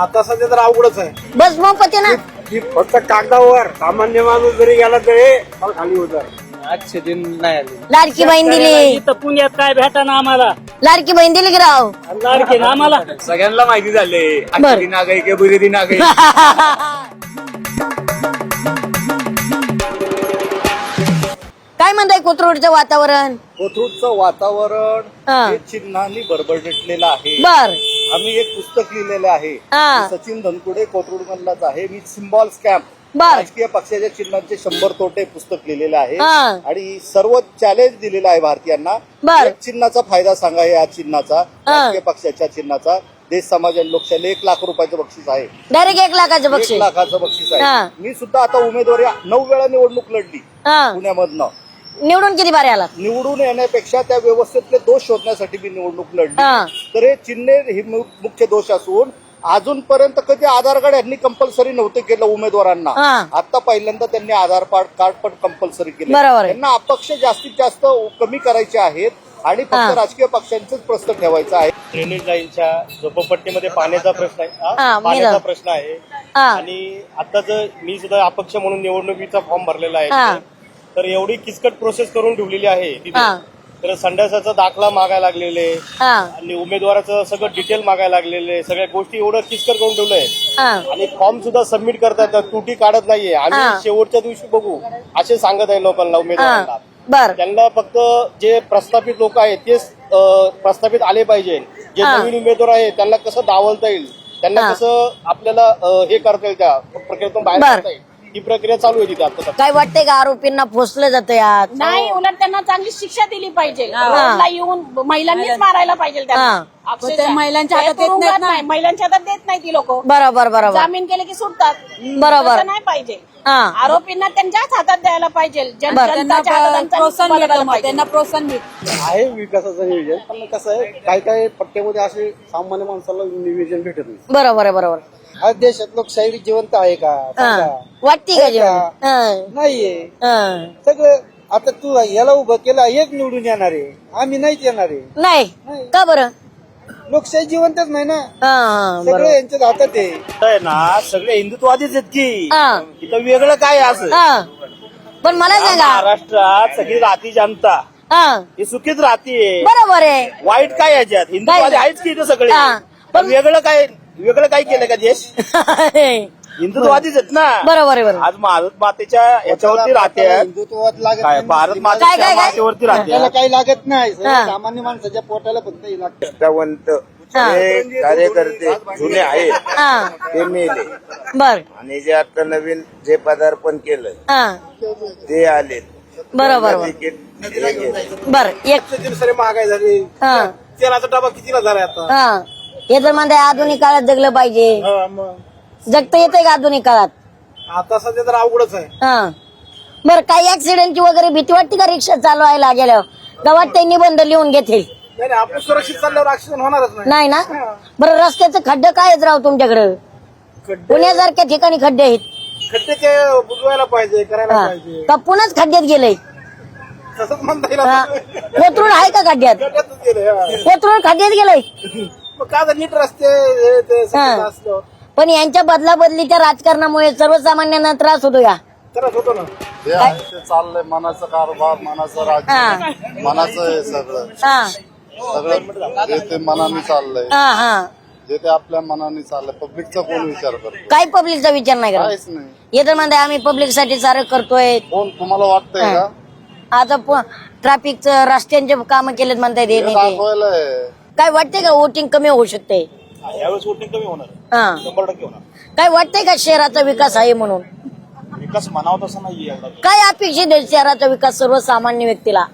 आता सध्या तर अवघडच आहे. बस मोफत आहे ना. की फक्त कागदावर सामान्य माणूस जरी गेला तरी मला खाली उतर. आजचे दिन नाही आले. लाडकी बहीण दिली. इथं पुण्यात काय भेटा ना आम्हाला. लाडकी बहीण दिली की राव. लाडकी ना आम्हाला. सगळ्यांना माहिती झाले. बर. आजची दिन आ गई के बुरी दिन आ गई. काय म्हणताय कोथरूडचं वातावरण? कोथरूडचं वातावरण हा. हे चिन्हांनी भरभरलेलं आहे. बर. आम्ही एक पुस्तक लिहिलेलं आहे. हा. सचिन धनकुडे कोथरूड मधलाच आहे. मी सिम्बॉल स्कॅम बर. राजकीय पक्षाच्या चिन्हांचे 100 तोटे पुस्तक लिहिलेलं आहे. हा. आणि सर्व चॅलेंज दिलेलं आहे भारतीयांना. बर. एक चिन्हाचा फायदा सांगा या चिन्हाचा, हा. राजकीय पक्षाच्या चिन्हाचा. देश समाज आणि लोकशाहीला 1 लाख रुपयाचं बक्षीस आहे. डायरेक्ट 1 लाखाचं 1 बक्षीस. लाखाचं बक्षीस हा. आहे. मी सुद्धा आता उमेदवारी 9 वेळा निवडणूक लढली हा. पुण्यामधनं. निवडून किती बारे आला? निवडून येण्यापेक्षा त्या व्यवस्थेतले दोष शोधण्यासाठी मी निवडणूक लढली. हा. तर हे चिन्हे हे मुख्य दोष असून अजूनपर्यंत कधी आधार कार्ड यांनी कंपल्सरी नव्हते केलं उमेदवारांना. हा. आता पहिल्यांदा त्यांनी आधार कार्ड पण कंपल्सरी केले. बरोबर आहे. त्यांना अपक्ष जास्तीत जास्त कमी करायचे आहेत आणि हा. फक्त राजकीय पक्षांचेच प्रश्न ठेवायचा आहे. ड्रेनेज लाईनच्या झोपडपट्टीमध्ये पाण्याचा प्रश्न आहे. हा, पाण्याचा मेलं. प्रश्न आहे. हा. आणि आता जर मी सुद्धा अपक्ष म्हणून निवडणुकीचा फॉर्म भरलेला हा. आहे. तर एवढी किचकट प्रोसेस करून ठेवली आहे तिथे. हा. तर संडासाचा दाखला मागायला लागलेले हा. आणि उमेदवाराचं सगळं डिटेल मागायला लागलेले, सगळ्या गोष्टी एवढं किचकट करून ठेवलंय. हा. आणि फॉर्म सुद्धा सबमिट करतात, त्रुटी काढत नाहीये. हा. आम्ही शेवटच्या दिवशी बघू असे सांगत आहे लोकांना, उमेदवारांना. हा. बर. त्यांना फक्त जे प्रस्थापित लोक आहेत तेच प्रस्थापित आले पाहिजे. जे हा. नवीन उमेदवार आहेत त्यांना कसं डावलता येईल, त्यांना हा. कसं आपल्याला हे करता येईल, त्या प्रक्रियेतून बाहेर बर. काढता येईल, ही प्रक्रिया चालू आहे तिथे आता. काय वाटतंय का आरोपींना फोसलं जातं यात? नाही, उलट त्यांना चांगली शिक्षा दिली पाहिजे. रोडला येऊन महिलांनीच मारायला पाहिजे त्यांना. अक्षरशः. महिलांच्या हातात ते देत नाहीत तुरुंगात ना. नाही, महिलांच्या हातात देत नाही ती लोक. बरोबर बरोबर. जामीन केले की सुटतात. बरोबर. तसं नाही पाहिजे. हा. आरोपींना त्यांच्याच हातात द्यायला पाहिजे. त्यांना जनताच्या हातात त्यांचं प्रोत्साहन बघायला मिळतं, पाहिजे. त्यांना प्रोत्साहन मिळतं. आहे विकासाचं नियोजन, पण कसं आहे काही काही पट्ट्यामध्ये असे सामान्य माणसाला नियोजन भेटत नाही. बरोबर आहे बरोबर. आज देशात लोकशाही जिवंत आहे का? हा. वाटते का जेवण? हा. नाहीये. हा. सगळं आता तू याला उभं केलं एक निवडून येणार आहे, आम्ही नाहीच येणार आहे. नाही का बरं? लोकशाही जिवंतच नाही ना. हा. हा. सगळं बरोबर. यांच्याच हातात आहे ना सगळे हिंदुत्वादीच आहेत की हा. इथं वेगळं काय असं. हा. पण मला सांगा. महाराष्ट्रात सगळी राहती जनता हा. ही सुखीच राहतीये. बरोबर आहे. वाईट काय याच्यात? हिंदुत्वादी काय? आहेच की इथं सगळे. हा. पण वेगळं काय केलं का देश? हिंदुत्वादीच आहेत ना. बरोबर आहे बरोबर. आज भारत मातेच्या याच्यावरती राहते. हिंदुत्वात लागत काय नाही. भारत काय, मातेच्या काय? मातेवरती त्याला राहते. काही लागत नाही. हा. सामान्य माणसाच्या पोटाला फक्त हे लागतं. निष्ठावंत हा. जे कार्यकर्ते जुने आहेत हा. ते मेले बर. आणि जे आता नवीन जे पदार्पण केलं हा. ते आले. बरोबर बरोबर. तिकीट हे घेतलं. बर. एक. सरी महागाई झाली. हा. तेलाचा डबा कितीला झाला आता? हा. हे तर म्हणताय आधुनिक काळात जगलं पाहिजे. मग जगता येतंय का आधुनिक काळात? आता सध्या तर अवघडच आहे. हा. बर. काही ऍक्सिडेंटची वगैरे भीती वाटते का रिक्षा चालवायला गेल्यावर? गावात ते निबंध लिहून घेतील. नाही नाही, आपण सुरक्षित चालल्यावर ऍक्सिडेंट होणारच नाही. नाही ना. बरं रस्त्याचं खड्डे काय आहेत राव तुमच्याकडे? पुण्यासारख्या ठिकाणी खड्डे आहेत. खड्डे ते बुजवायला पाहिजे, करायला हा. पाहिजे. का पुन्हाच खड्ड्यात गेलंय? तसंच म्हणता येईल. हा. आता. कोथरूड आहे का खड्ड्यात? खड्ड्यातच गेले, हा. कोथरूड खड्ड्यात गेलंय. मग काय आता नीट रस्ते हे ते सगळं हा. असलं पण यांच्या बदलाबदलीच्या राजकारणामुळे सर्वसामान्यांना त्रास होतो या. करत होतो ना. हे आहे ते चाललंय मनाचं कारभार, मनाचं राज्य, हा. मनाचं हे सगळं हा. सगळं जे ते मनाने चाललंय, हा. हा. जे ते आपल्या मनाने चाललंय. पब्लिकचा कोण विचार करतो? काही पब्लिकचा विचार नाही करत. काहीच नाही. हे तर म्हणताय आम्ही पब्लिक साठी सारं करतोय. कोण तुम्हाला वाटतंय का? आता ट्रॅफिकचं रस्त्यांचे काम केलेत म्हणताय हे ते नेते. दाखवायला आहे. काय वाटतंय का वोटिंग कमी होऊ शकते? यावेळेस वोटिंग कमी होणार, हा. 100% होणार. काय वाटतंय का शहराचा विकास आहे म्हणून? विकास म्हणावं तसं नाहीये एवढा. काय अपेक्षित आहे शहराचा विकास सर्वसामान्य व्यक्तीला?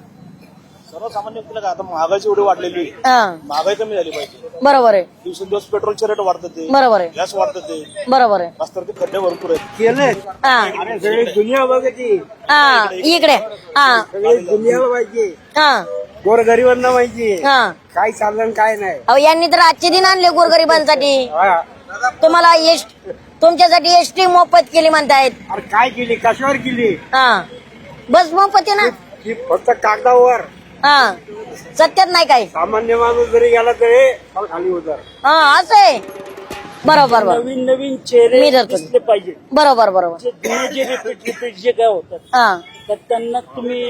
सर्वसामान्य व्यक्तीला काय, आता महागाईची एवढी वाढलेली आहे. हा. महागाई कमी झाली पाहिजे. बरोबर आहे. दिवसेंदिवस पेट्रोलचे रेट वाढतात ते, बरोबर आहे. गॅस वाढतात ते, बरोबर आहे. रस्त्यावरती खड्डे भरपूर आहेत. केलंय. हा. सगळी दुनिया बघायची, हा. इकडे. हा. सगळी दुनियाला माहिती, हा. गोरगरिबांना माहिती हा. काय चाललं आणि काय नाही. अहो यांनी तर आजचे दिन आणले गोरगरिबांसाठी. हा. तुम्हाला तुमच्यासाठी एसटी मोफत केली म्हणतायत. अरे काय केली, कशावर केली? हा. बस मोफत आहे ना. की फक्त कागदावर. हा. सत्यात नाही काय. सामान्य माणूस जरी गेला तरी मला खाली उतर. हा. असं आहे. बरोबर बरोबर नवीन नवीन चेहरे मी धरतो. दिसले पाहिजे. बरोबर बरोबर जे जुने जे रिपीट जे काय होतात हा तर त्यांना तुम्ही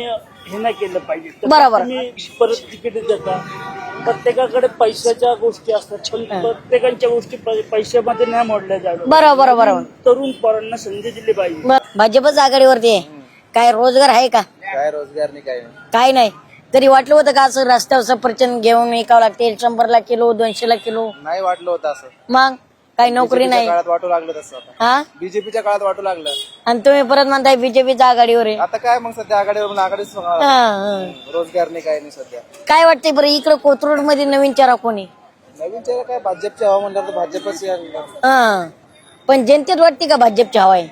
हे नाही केलं पाहिजे. तर बरोबर. तुम्ही परत तिकीट देता. प्रत्येकाकडे पैशाच्या गोष्टी असतात पण प्रत्येकांच्या गोष्टी पैशामध्ये नाही मोडल्या जातात. बरोबर बरोबर तरुण पोरांना संधी दिली पाहिजे. भाजपच आघाडीवरती आहे. काय रोजगार आहे का? काय रोजगार नाही काय नाही. काय नाही. तरी वाटलं होतं का असं रस्त्यावर सफरचंद घेऊन विकावं लागते 100 किलो 200 किलो? नाही वाटलं होतं असं. मग काही नोकरी नाही. काळात वाटू लागलं तसं आता. हा बीजेपीच्या काळात वाटू लागलं. आणि तुम्ही परत म्हणताय बीजेपीच्या आघाडीवर आहे. आता काय मग सध्या आघाडीवर आघाडीच हा, हा. रोजगार नाही काय नाही सध्या. काय वाटतंय बरं इकडे कोथरूड मध्ये नवीन चेहरा कोणी? नवीन चेहरा काय भाजपची हवा म्हणलं तर भाजपच हा पण जनतेत वाटते का भाजपची हवा आहे?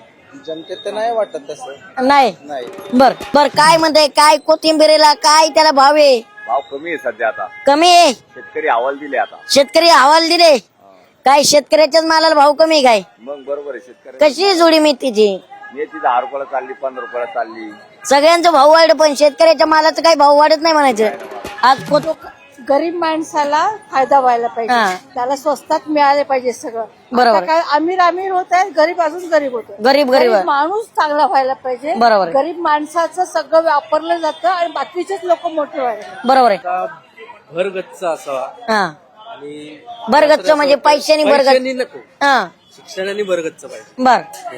जनतेत तर नाही वाटत तसं. नाही नाही. बर बर काय म्हणताय काय कोथिंबीरेला काय त्याला भाव आहे? भाव कमी आहे सध्या आता. कमी आहे. शेतकरी अहवाल दिले आता. शेतकरी अहवाल दिले. काय शेतकऱ्याच्याच मालाला भाव कमी आहे काय? मग बरोबर आहे. शेतकरी कशी जोडी मेथीची? मेथी 10 रुपयाला चालली 15 रुपयाला चालली. सगळ्यांचा भाव वाढ पण शेतकऱ्याच्या मालाचा काही भाव वाढत नाही म्हणायचं. आज गरीब माणसाला फायदा व्हायला हा. पाहिजे. त्याला स्वस्तात मिळाले पाहिजे सगळं. बरोबर. आता काय अमीर होत आहे, गरीब अजून गरीब होत आहे. गरीब गरीब माणूस चांगला व्हायला पाहिजे. बरोबर आहे. गरीब माणसाचं सगळं वापरलं जातं आणि बाकीचेच लोक मोठे व्हायला लागले. बरोबर आहे. भरगच्च असावा हा आणि बरगच्च म्हणजे पैशानी बरगच्च. नको, हा शिक्षणाने भरगच्च पाहिजे.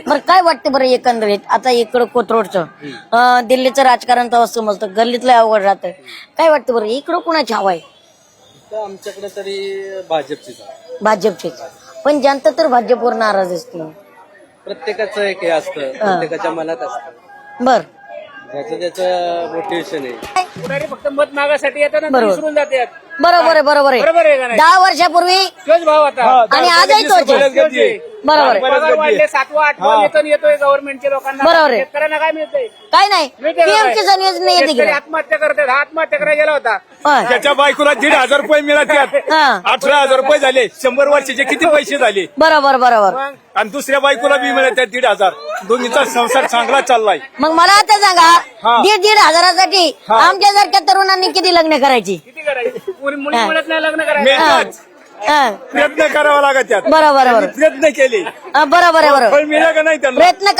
बर काय वाटतं बरं एकंदरीत आता इकडं कोथरूडचं दिल्लीचं राजकारण तर समजतं गल्लीतलं अवघड राहतं. काय वाटतं बरं इकडं कुणाची हवा आहे? तर आमच्याकडे तरी भाजपचीच आहे. भाजपची. पण जनता तर भाजपवर नाराज असते. प्रत्येकाचं एक हे असतं, प्रत्येकाच्या मनात असतं. बर ज्याचं त्याचं मोटिवेशन आहे. पुढारी फक्त मत मागासाठी येतात ना बरोबर. विसरून जातात. बरोबर आहे बरोबर बरोबर आहे आहे. का नाही? 10 वर्षापूर्वी तोच भाव आता आणि आजही तोच आहे. बरोबर आहे. पगार वाढले 7वा 8वा वेतन येतोय गव्हर्नमेंटच्या लोकांना. बरोबर आहे. शेतकऱ्यांना काय मिळतंय? काय नाही मिळते का पीएम काय? किसान योजना येते शेतकरी की आत्महत्या करतात. हा आत्महत्या करायला गेला होता. होय. त्याच्या बायकोला 1,500 रुपये मिळतात. हा 18,000 रुपये झाले. 100 वर्षाचे किती पैसे झाले? बरोबर बरोबर. आणि दुसऱ्या बायकोला बी मिळतात 1,500. दोन्हीचा संसार चांगला चाललाय. मग मला आता सांगा 1,500 हजारासाठी आमच्यासारख्या तरुणांनी किती लग्न करायची? किती करायचं? मुली मिळत नाही लग्न करायचं. मेहनत हा. प्रयत्न करावा लागत त्यात. बरोबर बरोबर. प्रयत्न केले, बरोबर आहे फळ बरोबर. मिळालं का नाही त्यांना?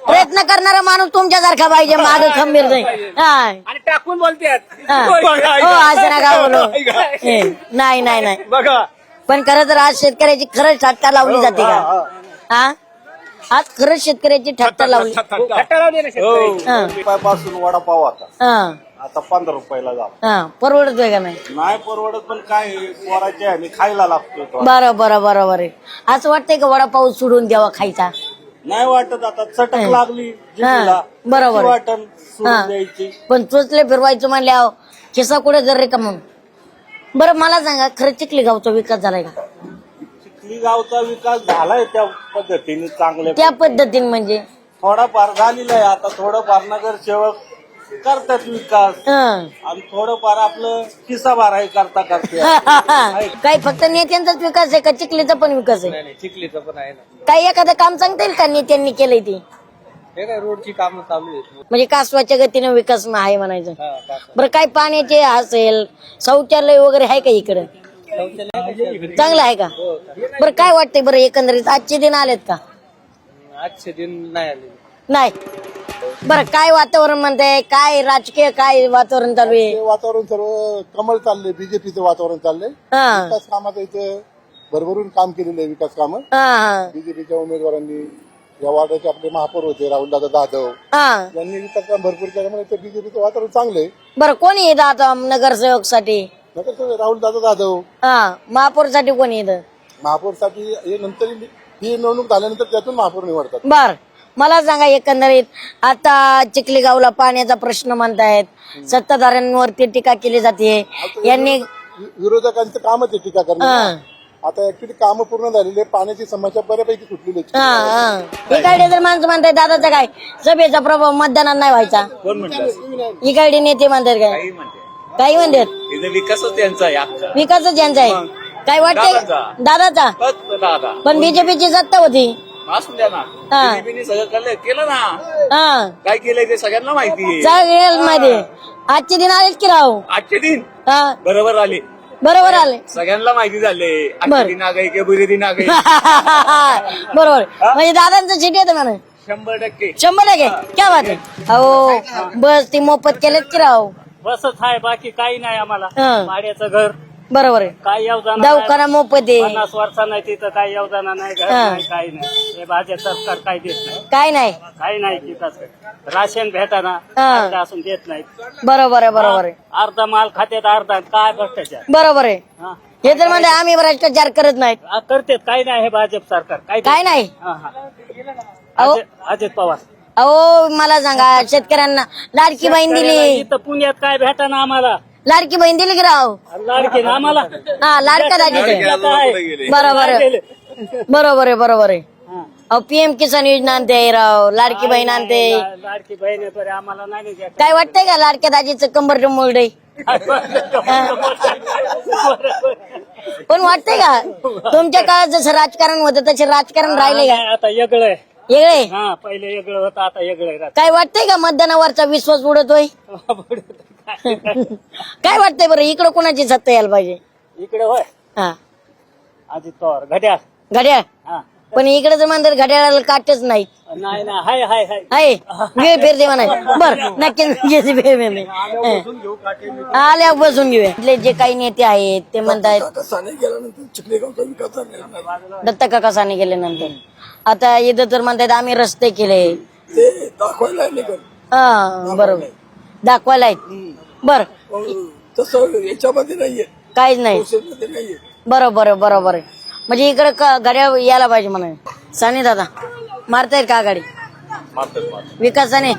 प्रयत्न करणारा माणूस तुमच्यासारखा पाहिजे माग खंबीर नाही. हा. आणि टाकून बोलतात. हा. बघा, हो असं नका बोलू. ऐका. हे, नाही नाही नाही बघा पण खरं तर आज शेतकऱ्याची खरंच ठट्टा लावली जाते का? हा आज खरंच शेतकऱ्याची ठट्टा लावली. खट्टा लावली ना शेतकरी. हा. रुपयापासून वडापाव आता हा 15 रुपयाला झाला. हा परवडतोय का नाही? नाही परवडत पण काय पोराचे आहे खायला लागतो. बरोबर बरोबर आहे. असं वाटतंय का वडापाव सोडून द्यावा खायचा? नाही वाटत आता चटक लागली हा बरोबर आहे. वाटण हा. सोडून द्यायची. पण चोचले फिरवायचं म्हणल्यावर खिसा कुठे जर रे का म्हणून. बरं मला सांगा खरं चिखली गावचा विकास झालाय का? चिखली गावचा विकास झालाय त्या पद्धतीने चांगल्या त्या पद्धतीने म्हणजे थोडाफार झालेला आहे. आता थोडंफार नगरसेवक करतात विकास हं. आणि थोडंफार आपलं किस्सा भराई करता करते. काही फक्त नेत्यांचाच विकास आहे का चिखलीचा पण विकास आहे? नाही, चिखलीचं पण आहे ना. काही एखादं काम सांगता येईल का नेत्यांनी केलंय ते? हे काय रोडची कामं चालू आहेत. म्हणजे कासवाच्या गतीने विकास आहे म्हणायचं. हा, काका. बरं काय पाण्याचे असेल शौचालय वगैरे आहे का इकडे? चांगलं आहे का? बरं काय वाटतंय बरं एकंदरीत आजचे दिन आलेत का? आजचे दिन नाही आले. नाही. बरं काय वातावरण म्हणताय काय राजकीय काय वातावरण चालू आहे? वातावरण सर्व कमल चाललंय. बीजेपीचं वातावरण चाललंय. हा विकास कामाचं इथं भरभरून काम केलेलं आहे. विकास कामं हा बीजेपीच्या उमेदवारांनी या वार्डाचे आपले महापौर होते राहुलदादा जाधव हा. यांनी विकास काम भरपूर केल्यामुळे ते बीजेपीचं वातावरण चांगलं आहे. बरं कोणी येतं आता नगरसेवक साठी? राहुलदादा जाधव. हा महापौर साठी कोणी येतं? महापौरसाठी हे नंतर ही निवडणूक झाल्यानंतर त्यातून महापौर निवडतात. बर मला सांगा एकंदरीत आता चिखली गावला पाण्याचा प्रश्न म्हणतायत सत्ताधाऱ्यांवरती टीका केली जाते यांनी. विरोधकांचं कामच आहे टीका करणं. आता ऍक्च्युली कामं पूर्ण झालेली आहे. पाण्याची समस्या बऱ्यापैकी सुटलेली आहे. इकडे जर माणसं म्हणताय दादाचा काय सभेचा प्रभाव मतदानात नाही व्हायचा. इकडे नेते म्हणतात काय काही म्हणतात विकासच त्यांचा आहे. विकासच यांचा आहे. काय वाटतंय दादाचा? पण बीजेपीची सत्ता होती. असू द्या ना. हा. बीजेपीने सगळं केलं ना. हा काय केलंय ते सगळ्यांना माहिती आहे. सगळ्याच मध्ये आजचे दिन आलेच की राहू. आजचे दिन हा बरोबर आले. बरोबर आले सगळ्यांना माहिती झाले बर. दिन आ गई के बुरे दिन आ गई. बरोबर म्हणजे दादांचं चिठी येतं म्हणा 100%. 100% क्या बात आहे अहो बस ती मोफत केलेत की राव बसच आहे बाकी काही नाही आम्हाला हं. भाड्याचं घर बरोबर आहे काय योजना दवाखाना मोफत आहे 50 वर्षा नाही तिथं काही योजना नाही घर हं. नाही काही नाही हे भाजप सरकार काही देत नाही काय नाही काही नाही तिथं राशन भेटाना हं. अर्धा असून देत नाहीत बरोबर आहे बरोबर आहे अर्धा माल खात्यात अर्धा काय भ्रष्टाचार बरोबर आहे हा. हे तर म्हणजे आम्ही भ्रष्टाचार करत नाहीत करतेत काही नाही हे भाजप सरकार काय नाही हा, हा. अहो अजित पवार अहो मला सांगा शेतकऱ्यांना लाडकी बहीण दिली इथं पुण्यात काय भेटाना आम्हाला लाडकी बहीण दिली की राव लाडके ना आम्हाला हा लाडका दाजी बरोबर आहे बरोबर आहे बरोबर आहे अहो पीएम किसान योजना आणते राव लाडकी बहीण आणते लाडकी बहीण आहे तरी आम्हाला नाही द्या. काय वाटतंय का लाडक्या दाजीचं कंबर मुरडे पण वाटतंय का तुमच्या काळात जसं राजकारण होतं तसे राजकारण राहिले का नाही, आता वेगळं आहे वेगळे हा पहिले वेगळं होतं आता वेगळं आहे काय वाटतंय का मतदानावरचा विश्वास उडतोय काय वाटतंय बरं इकडं कोणाची सत्ता यायला पाहिजे इकडे होय हा अजित पवार घड्याळ घड्याळ हा पण इकडे जर म्हणतात घड्याळाला काटच नाही नाही ना हाय हाय हाय आहे वेळ फेरते म्हणा बर नक्कीच आल्या बसून घेऊया इथले जे काही नेते आहेत ते म्हणतात दत्ता काका साने गेल्यानंतर आता इथं तर म्हणतात आम्ही रस्ते केले हा बरोबर दाखवायला आहेत बर तसं याच्यामध्ये नाहीये काहीच नाही बरोबर बरोबर आहे म्हणजे इकडे गाड्या यायला पाहिजे म्हणा साने दादा मारतायत का गाडी विकासाने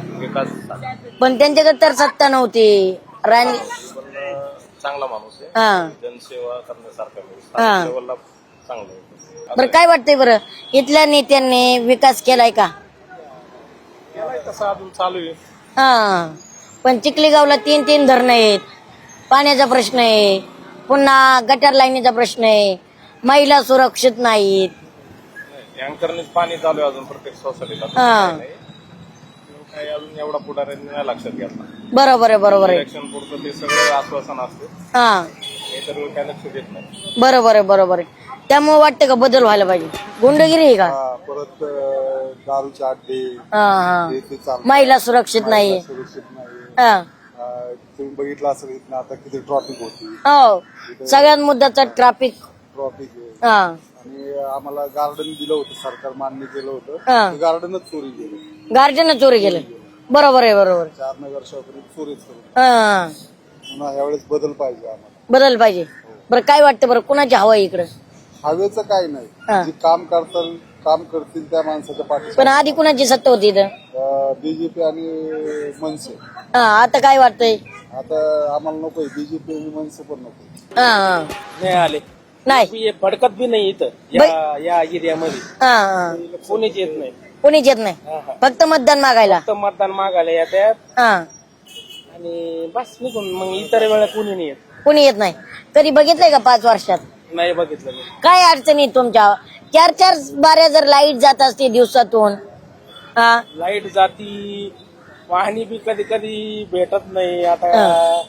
पण त्यांच्याकडे तर सत्ता नव्हती चांगला माणूस आहे हा जनसेवा करण्यासारखा हा चांगलं बरं काय वाटतंय बरं इथल्या नेत्यांनी विकास केलाय का तसं अजून चालू आहे. हा पण चिखली गावला 3 धरणं आहेत पाण्याचा प्रश्न आहे पुन्हा गटर लाईनीचा प्रश्न आहे महिला सुरक्षित नाहीत टँकरनेच पाणी चालू आहे अजून प्रत्येक सोसायटीला हा काही अजून एवढा पुढाऱ्यांनी नाही लक्षात घेतला. बरोबर आहे इलेक्शन पुरतं ते सगळं आश्वासन असतं हा हे तर काय लक्ष देत नाही. बरोबर आहे त्यामुळे वाटतं का बदल व्हायला पाहिजे गुंडगिरी आहे का परत दारूचे अड्डे हा महिला सुरक्षित नाही सुरक्षित नाही हा तुम्ही बघितलं असेल इथनं आता किती ट्रॉफिक होती हो सगळ्यात मुद्द्याचा ट्रॅफिक ट्रॉफिक हा आणि आम्हाला गार्डन दिलं होतं सरकार मान्य केलं होतं हा. ते गार्डनच चोरी गेलं गार्जन चोरी केलं बरोबर आहे 4 वर्षापूर्वी चोरीच करून हा पुन्हा यावेळेस बदल पाहिजे आम्हाला बदल पाहिजे बरं काय वाटतं बरं कुणाची हवा आहे इकडं हवेचं काय हा. नाही जे काम करतील त्या माणसाच्या पाठी पण आधी कुणाची सत्ता होती इथं बीजेपी आणि मनसे हा आता काय वाटतंय आता आम्हाला नकोय बीजेपी आणि मनसे पण नको हा नाही आले नाही फडकत बी नाही इथं या एरियामध्ये हा कोणीच येत नाही कोणीच येत नाही फक्त मतदान मागायला फक्त मतदान मागायला येतात हा आणि बस निघून मग इतर वेळा कोणी नाही येत कोणी येत नाही कधी बघितलंय का 5 वर्षात नाही बघितलं मी. काय अडचणी तुमच्या 4 बाऱ्या जर लाईट जात असते दिवसातून हा लाईट जाती वाहनी बी कधी कधी भेटत नाही आता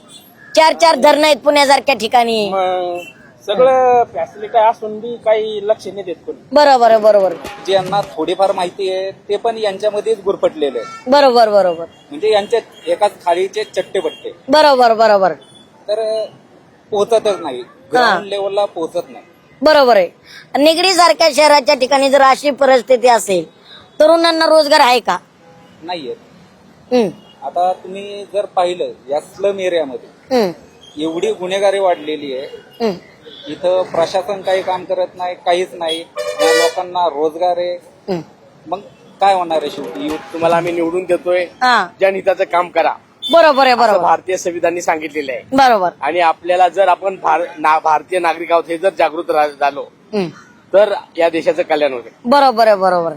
4 धरणं आहेत पुण्यासारख्या ठिकाणी मग सगळं फॅसिलिटी असून बी काही लक्ष नाही देत कोणी. बरोबर ज्यांना थोडीफार माहिती आहे ते पण यांच्यामध्येच गुरफटलेले आहेत बरोबर म्हणजे यांच्या एकाच खालीचे चट्टे बट्टे बरोबर तर पोहोचतच नाही ग्राउंड लेवलला पोहोचत नाही. बरोबर आहे निगडी सारख्या शहराच्या ठिकाणी जर अशी परिस्थिती असेल तरुणांना रोजगार आहे का नाहीये. आता तुम्ही जर पाहिलं या स्लम एरियामध्ये एवढी गुन्हेगारी वाढलेली आहे इथं प्रशासन काही काम करत नाही काहीच नाही या लोकांना रोजगार आहे मग काय होणार आहे शेवटी तुम्हाला आम्ही निवडून देतोय जनहिताचं काम करा बरोबर आहे भारतीय संविधानाने सांगितलेलं आहे बरोबर आणि आपल्याला जर आपण भारतीय नागरिक आहोत हे जर जागृत झालो तर या देशाचं कल्याण होईल. बरोबर आहे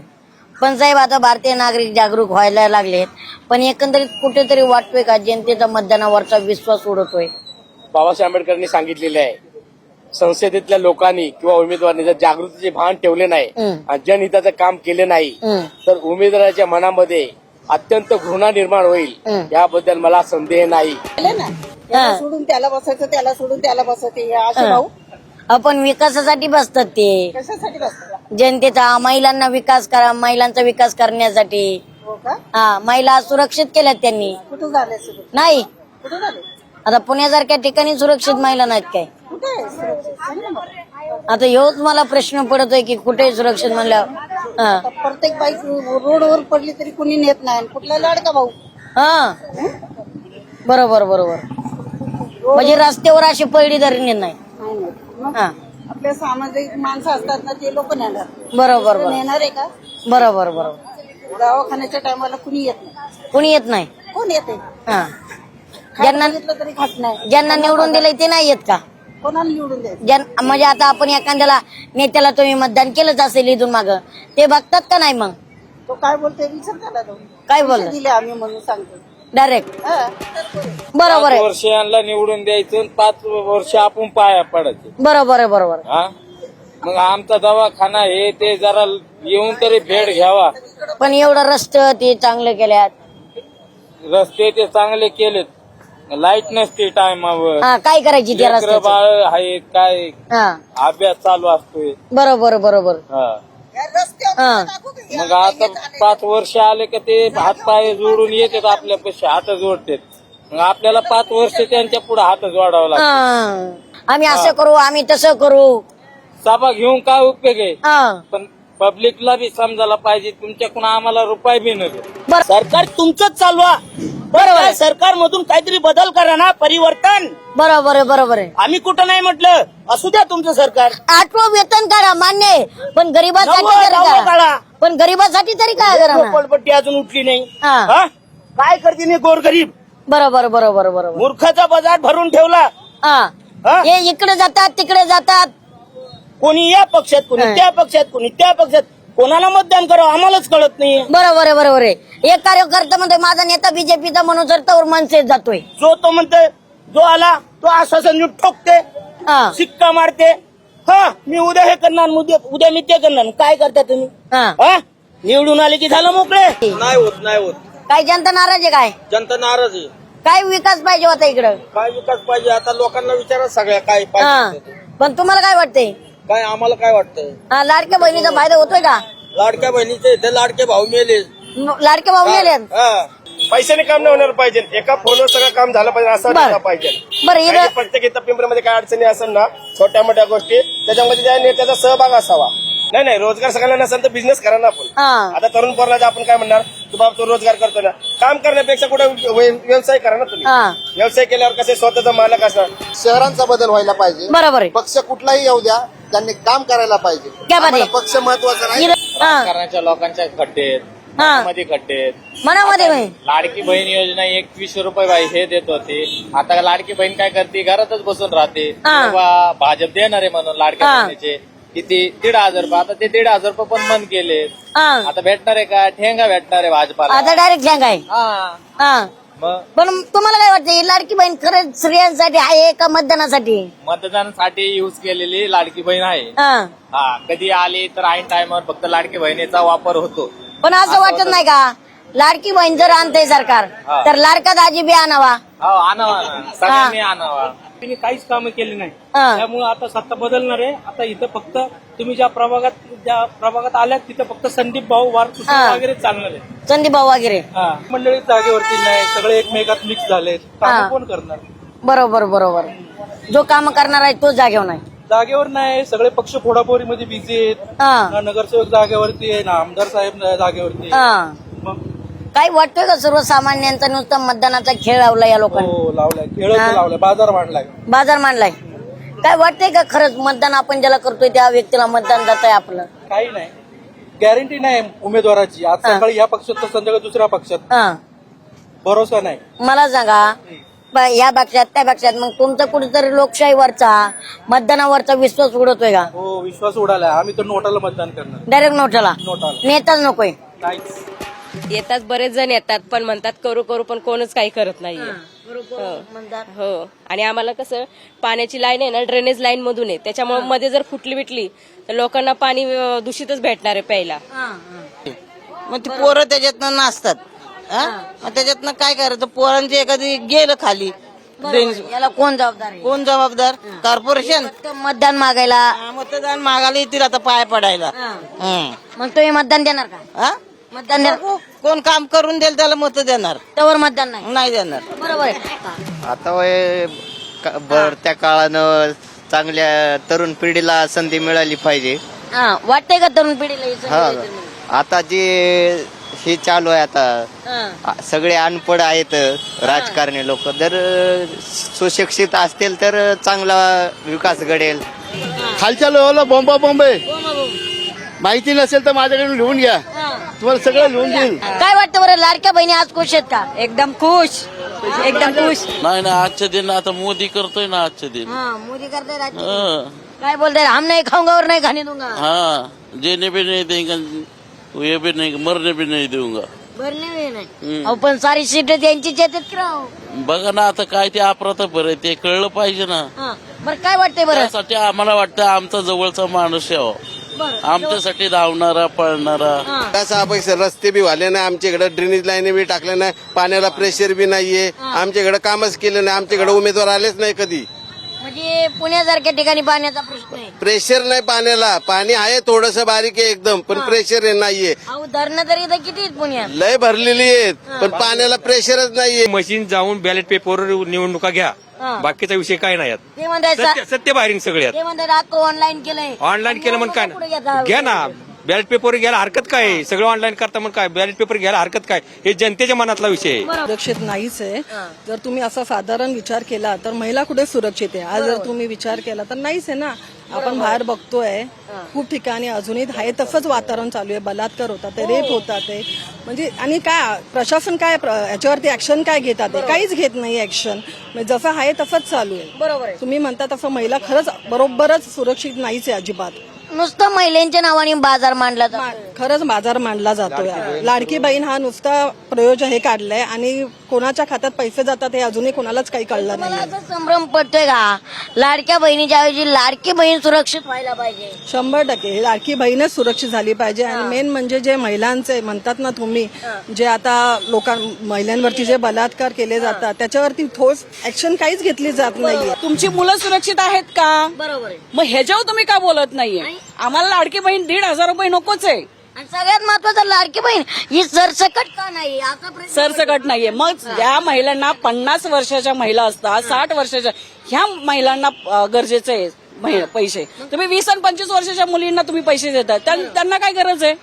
पण साहेब आता भारतीय नागरिक जागरूक व्हायला लागलेत पण एकंदरीत कुठेतरी वाटतोय का जनतेचा मतदानावरचा विश्वास उडतोय. बाबासाहेब आंबेडकरांनी सांगितलेलं आहे संसदेतल्या लोकांनी किंवा उमेदवारांनी जर जागृतीचे भान ठेवले नाही आणि जनहिताचं काम केले नाही तर उमेदवाराच्या मनामध्ये अत्यंत घृणा निर्माण होईल याबद्दल मला संदेह नाही. हा. सोडून त्याला बसायचं, त्याला सोडून त्याला बसायचं, हे असे भाऊ आपण विकासासाठी बसतात ते, कशासाठी बसतात? जनतेचा, महिलांना विकास करा, महिलांचा विकास करण्यासाठी. हो का? हा, महिला सुरक्षित केल्यात त्यांनी. कुठं झाले सुरू? नाही, कुठं झाले? आता पुण्यासारख्या ठिकाणी सुरक्षित महिला नाहीत काय. कुठे आहे सुरक्षित? सांग ना मला. आता ह्योच मला प्रश्न पडतोय की कुठे सुरक्षित म्हणल्यावर. हा. आता प्रत्येक बाईक रोडवर पडली तरी कुणी नेत नाही. आणि कुठला लाडका भाऊ? हा, बरोबर बरोबर. म्हणजे रस्त्यावर अशी पडली तरी नाही. नाही नाही. मग हा, आपल्या सामाजिक माणसं असतात ना, ते लोक नेणार. बरोबर बरोबर नेणार आहे का? बरोबर बरोबर. दवाखान्याच्या टायमाला कुणी येत नाही. कुणी येत नाही. कोण येते? हा, ज्यांना तरी खात नाही. ज्यांना निवडून दिलंय ते नाही येत का? कोणाला निवडून द्यायचं? म्हणजे आता आपण एखाद्याला नेत्याला तुम्ही मतदान केलंच असेल इथून माग, ते बघतात का नाही मग? तो काय बोलतोय विचार त्याला जाऊन. काय पैसे बोलत दिले आम्ही म्हणून सांगतो. डायरेक्ट. हा. बरोबर 5 आहे, वर्ष यांना निवडून द्यायचं आणि 5 वर्ष आपण पाया पडायचे. बरोबर आहे, बरोबर. हा, मग आमचा दवाखाना हे ते जरा येऊन तरी भेट घ्यावा. पण एवढं रस्ते ते चांगले केल्यात. रस्ते ते चांगले केलेत, लाईट नसते टायमावर, हा, काय करायची त्या लेकरं रस्त्याचं? बाळ आहेत, काय हा, अभ्यास चालू असतोय. बरोबर बरोबर. हा, हा, मग आता 5 वर्ष आले का ते हात पाय जोडून येतात आपल्या पैसे, हात जोडतात. मग आपल्याला 5 वर्ष त्यांच्या पुढे हात जोडावं लागतं. हा. आम्ही असं करू, आम्ही तसं करू. सभा घेऊन काय उपयोग आहे? हा, पण पब्लिकला बी समजायला पाहिजे, तुमच्याकडून आम्हाला रुपये बी नव्हे. सरकार तुमचंच चालवा, बरोबर. सरकार मधून काहीतरी बदल करा ना, परिवर्तन. बरोबर आहे, बरोबर आहे. आम्ही कुठं नाही म्हटलं, असू द्या तुमचं सरकार. 8वं वेतन काढा, मान्य आहे, पण गरीबासाठी 9वं तरी करा. काढा. पण गरीबासाठी तरी काय करा ना? झोपडपट्टी अजून उठली नाही. हा. हा? काय करते नाही गोरगरीब? बरोबर बरोबर बरोबर. मूर्खाचा बाजार भरून ठेवला. हा, हा? हे इकडे जातात तिकडे जातात. कोणी या पक्षात, कोणी हा. त्या पक्षात, कोणी त्या पक्षात. कोणाला मतदान करावं आम्हालाच कळत नाही. बरोबर आहे, बरोबर आहे. एक कार्यकर्ता म्हणतोय माझा नेता बीजेपीचा म्हणून तर तोवर मनसेत जातोय. जो तो म्हणतोय, जो आला तो आश्वासन देऊन ठोकते, हा, शिक्का मारते. हा, मी उद्या हे करणार, उद्या मी ते करणार. काय करता तुम्ही? हा. हा? निवडून आले की झालं मोकळे. नाही होत, नाही होत. काय जनता नाराज आहे काय? जनता नाराज आहे. काय विकास पाहिजे होता इकडं? काय विकास पाहिजे आता लोकांना विचारा सगळ्या काय हा, पाहिजे. पण तुम्हाला काय वाटतंय? काय आम्हाला काय वाटतं? हा, लाडक्या बहिणीचा फायदा होतोय का? लाडक्या बहिणीचे इथे लाडके भाऊ मेले. लाडके भाऊ गेले. पैशाने काम नाही होणार पाहिजे, एका फोनवर सगळं काम झालं पाहिजे असं बरं. झालं पाहिजे. बरं, काही इथं प्रत्येक इथं पिंपरीमध्ये काय अडचणी असेल ना, छोट्या मोठ्या गोष्टी, त्याच्यामध्ये त्या नेत्याचा सहभाग असावा. नाही रोजगार सगळ्यांना नसेल तर बिझनेस करा ना आपण. हा, आता तरुण पोराला आपण काय म्हणणार की बाबा तो रोजगार करतो ना, काम करण्यापेक्षा कुठे व्यवसाय करा ना तुम्ही. हा, व्यवसाय केल्यावर कसे स्वतःचा मालक असणार. शहरांचा बदल व्हायला पाहिजे. बरोबर आहे. पक्ष कुठलाही येऊ द्या, त्यांनी काम करायला पाहिजे. क्या बात आहे? आम्हाला पक्ष महत्वाचा नाही. हा, राजकारणाच्या लोकांच्या खड्डे आहेत, हा, मध्ये खड्डे आहेत. मनामध्ये बाई. लाडकी बहीण योजना 2100 रुपये बाई हे देत होते. आता लाडकी बहीण काय करते, घरातच बसून राहते. हा. तेव्हा भाजप देणार आहे म्हणून लाडक्या हा. बहिणीचे किती 1,500 रुपये. आता ते 1,500 रुपये पण बंद केले. हा, आता भेटणार आहे का? ठेंगा भेटणार आहे भाजपाला. आता डायरेक्ट सांग आहे. हा, हा, मग पण तुम्हाला काय वाटतं ही लाडकी बहीण खरंच स्त्रियांसाठी आहे का मतदानासाठी? मतदानासाठी युज केलेली लाडकी बहीण आहे. हा, हा, कधी आली तर ऐन टायमावर फक्त लाडकी बहिणीचा वापर होतो. पण असं वाटत नाही का लाडकी बहीण जर आणतंय सरकार हा. तर लाडका दाजी बी आणावा? हो, आणावा ना, सगळ्यांनी आणावा. त्यांनी काहीच कामं केली नाही. हा. त्यामुळे आता सत्ता बदलणार आहे. आता इथं फक्त तुम्ही ज्या प्रभागात आल्यात तिथं फक्त संदीप भाऊ वारकुस हा. वगैरे चालणार आहे. संदीप भाऊ वगैरे. मंडळी जागेवरती नाही, सगळे एकमेकात मिक्स झालेत. हा. काम कोण करणार? बरोबर बरोबर. जो काम करणार आहे तो जागेवर नाही. जागेवर नाही, सगळे पक्ष फोडाफोडीमध्ये बिझी आहेत. हा, ना नगरसेवक जागेवरती आहे, ना आमदार साहेब जागेवरती आहे. हा. मग काही वाटतोय का सर्वसामान्यांचा नुसता मतदानाचा खेळ लावला या लोकांनी? हो, लावलाय, खेळ हा. लावलाय, बाजार मांडलाय. बाजार मांडलाय. काय वाटतंय का खरंच मतदान आपण ज्याला करतोय त्या व्यक्तीला मतदान जात आहे आपलं? काही नाही, गॅरंटी नाही उमेदवाराची. आज हा. सकाळी या पक्षात तर संध्याकाळी दुसऱ्या पक्षात. हा, भरोसा नाही. मला सांगा या पक्षात त्या पक्षात मग तुमचा कुठेतरी लोकशाहीवरचा मतदानावरचा विश्वास उडतोय का? हो, विश्वास उडालाय. आम्ही तर नोटाला मतदान करणार. डायरेक्ट नोटाला? नोटाला नेताच नकोय. नाहीच. येतात, बरेच जण येतात, पण म्हणतात करू करू, पण कोणच काही करत नाहीये. हो, आणि आम्हाला कसं पाण्याची लाईन आहे ना, ड्रेनेज लाईन मधून आहे, त्याच्यामुळे मध्ये जर फुटली बिटली तर लोकांना पाणी दूषितच भेटणार आहे प्यायला. मग ती पोरं त्याच्यातनं नाचतात. मग त्याच्यातनं काय करायचं? पोरांचे एखादी गेलं खाली याला कोण जबाबदार आहे? कोण जबाबदार? कॉर्पोरेशन. फक्त मतदान मागायला. मतदान मागायला येतील आता पाय पडायला. मग तुम्ही मतदान देणार का? हा? मतदान देणार? कोण काम करून देईल त्याला मत देणार. त्यावर मतदान नाही. नाही देणार. बरोबर आहे. आता बढत्या काळानं चांगल्या तरुण पिढीला संधी मिळाली पाहिजे. वाटतंय का तरुण पिढीला ही संधी हा. द्यायची म्हणून? आता जे हे चालू आहे आता सगळे अनपढ आहेत राजकारणी लोक. जर सुशिक्षित असतील तर चांगला विकास घडेल. खालच्या लेवलला बॉम्बे माहिती नसेल तर माझ्याकडे लिहून घ्या, तुम्हाला सगळं लिहून देईल. काय वाटतं बरं, लाडक्या बहिणी आज खुश आहेत का? एकदम खुश. एकदम खुश. नाही ना, आजच्या दिन आता मोदी करतोय ना आजच्या दिन. मोदी करते काय बोलते, हम नाही खाऊंगा और नाही खाने दूंगा. हाँ, जेने भी नहीं देंगे, ये भी नहीं, मरने भी नहीं दूंगा. भरणे बी नाही. अहो, पण सारी सीट त्यांचीच येतात की राव. बघा ना आता काय ते अपराध बरं ते कळलं पाहिजे ना. बरं काय वाटतंय बरं? त्यासाठी आम्हाला वाटतं आमचा जवळचा माणूस यावा, आमच्यासाठी धावणारा पळणारा. कसं अपेक्षा, रस्ते बी झाले नाही आमच्याकडे, ड्रेनेज लाईन बी टाकले नाही, पाण्याला प्रेशर बी नाहीये, आमच्याकडे कामच केलं नाही, आमच्याकडे उमेदवार आलेच नाही कधी. म्हणजे पुण्यासारख्या ठिकाणी पाण्याचा प्रश्न आहे. प्रेशर नाही पाण्याला, पाणी आहे थोडस बारीक आहे एकदम, पण प्रेशर नाहीये. अहो, धरणं तरी इथं किती आहेत पुण्यात? लय भरलेली आहेत पण पाण्याला प्रेशरच नाहीये. मशीन जाऊन बॅलेट पेपरवर निवडणुका घ्या, बाकीचा विषय काय नाही. ते म्हणतात सत्य बाहेर सगळ्यात ते म्हणतात आता ऑनलाईन केलंय. ऑनलाईन केलं म्हणून काय पुढे घ्या ना, बॅलेट पेपर घ्यायला हरकत काय? सगळं ऑनलाईन करता म्हणून काय, बॅलेट पेपर घ्यायला हरकत काय? हे जनतेच्या मनातला विषय आहे. सुरक्षित नाहीच आहे. जर तुम्ही असा साधारण विचार केला तर महिला कुठे सुरक्षित आहे? आज जर तुम्ही विचार केला तर नाहीच आहे ना. आपण बाहेर बघतोय खूप ठिकाणी अजूनही आहे तसंच वातावरण चालू आहे. बलात्कार होतात, ते रेप होतात, ते म्हणजे आणि काय प्रशासन काय याच्यावरती ऍक्शन काय घेतात? ते काहीच घेत नाही ऍक्शन. म्हणजे जसं आहे तसंच चालू आहे. बरोबर आहे. तुम्ही म्हणता तसं महिला खरंच बरोबरच सुरक्षित नाहीच आहे अजिबात. नुसतं महिलांच्या नावाने बाजार मांडला जातो. खरंच बाजार मांडला जातोय. लाडकी बहीण हा नुसता प्रयोग हे काढलाय आणि कोणाच्या खात्यात पैसे जातात हे अजूनही कोणालाच काही कळलं मला नाही. असं संभ्रम पडतोय का, लाडक्या बहिणीच्या ऐवजी लाडकी बहीण सुरक्षित व्हायला पाहिजे? 100% लाडकी बहीणच सुरक्षित झाली पाहिजे. आणि मेन म्हणजे जे महिलांचे म्हणतात ना तुम्ही, जे आता महिलांवरती जे बलात्कार केले जातात त्याच्यावरती ठोस ऍक्शन काहीच घेतली जात नाहीये. तुमची मुलं सुरक्षित आहेत का? बरोबर आहे. मग ह्याच्यावर तुम्ही का बोलत नाहीये? आम्हाला लाडकी बहीण 1,500 रुपये नकोच आहे. आणि सगळ्यात महत्वाचं, लाडकी बहीण ही सरसकट का नाही असा प्रश्न सरसकट नाहीये. मग या महिलांना 50 वर्षाच्या महिला असतात, 60 वर्षाच्या, ह्या महिलांना गरजेचे आहे पैसे. तुम्ही 20 आणि 25 वर्षाच्या मुलींना तुम्ही पैसे देतात, त्यांना काय गरज आहे?